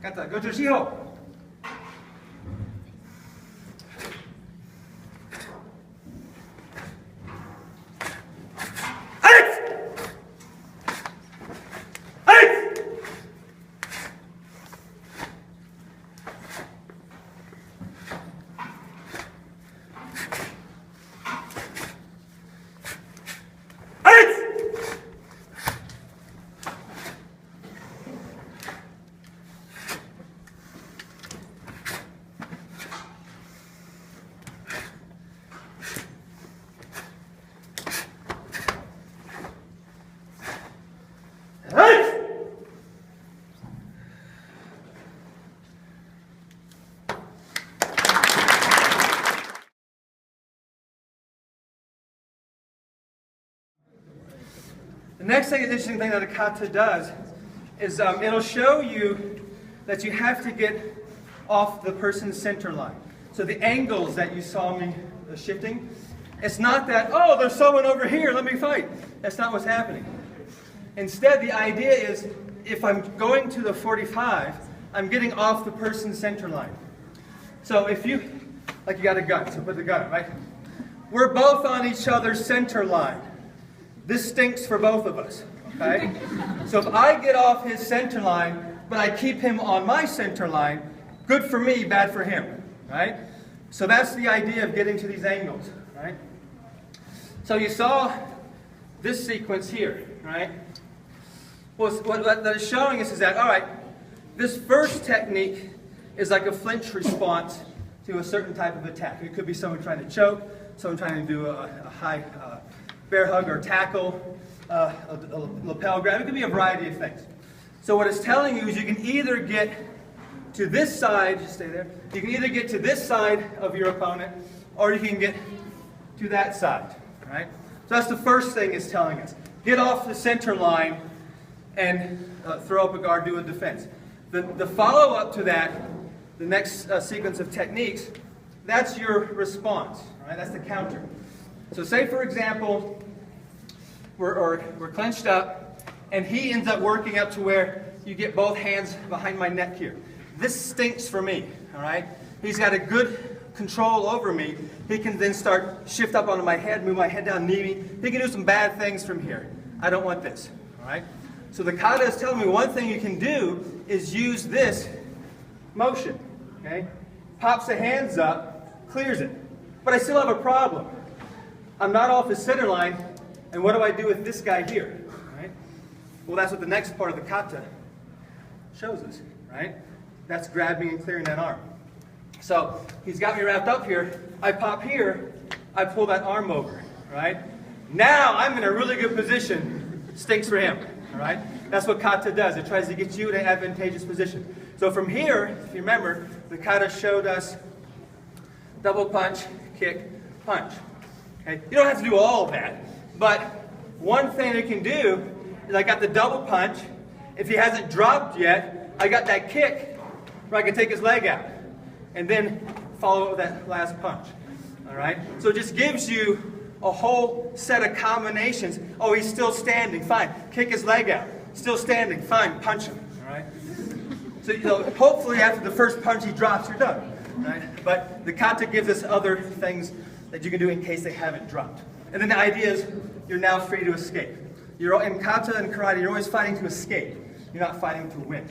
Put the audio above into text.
Kata, Gojushiho. The next interesting thing that a kata does is it'll show you that you have to get off the person's center line. So the angles that you saw me shifting, it's not that, oh, there's someone over here, let me fight. That's not what's happening. Instead, the idea is if I'm going to the 45, I'm getting off the person's center line. So if you, like you got a gun, so put the gun, right? We're both on each other's center line. This stinks for both of us, okay? So if I get off his center line, but I keep him on my center line, good for me, bad for him, right? So that's the idea of getting to these angles, right? So you saw this sequence here, right? Well, what that is showing us is that, all right, this first technique is like a flinch response to a certain type of attack. It could be someone trying to choke, someone trying to do a high bear hug or tackle, a lapel grab. It could be a variety of things. So what it's telling you is you can either get to this side, stay there, you can either get to this side of your opponent or you can get to that side, right? So that's the first thing it's telling us. Get off the center line and throw up a guard, do a defense. The follow-up to that, the next sequence of techniques, that's your response, right? That's the counter. So say, for example, we're clenched up, and he ends up working up to where you get both hands behind my neck here. This stinks for me, all right? He's got a good control over me. He can then start shift up onto my head, move my head down, knee me. He can do some bad things from here. I don't want this, all right? So the kata is telling me one thing you can do is use this motion, okay? Pops the hands up, clears it. But I still have a problem. I'm not off his center line, and what do I do with this guy here, right? Well, that's what the next part of the kata shows us, right? That's grabbing and clearing that arm. So he's got me wrapped up here. I pop here, I pull that arm over, right? Now I'm in a really good position. Stinks for him, all right? That's what kata does. It tries to get you in an advantageous position. So from here, if you remember, the kata showed us double punch, kick, punch. Okay? You don't have to do all of that, but one thing it can do is I got the double punch. If he hasn't dropped yet, I got that kick where I can take his leg out and then follow it with that last punch. All right? So it just gives you a whole set of combinations. Oh, he's still standing, fine. Kick his leg out. Still standing, fine. Punch him. All right? So hopefully after the first punch he drops, you're done. Right? But the kata gives us other things that you can do in case they haven't dropped. And then the idea is you're now free to escape. You're in kata and karate, you're always fighting to escape. You're not fighting to win.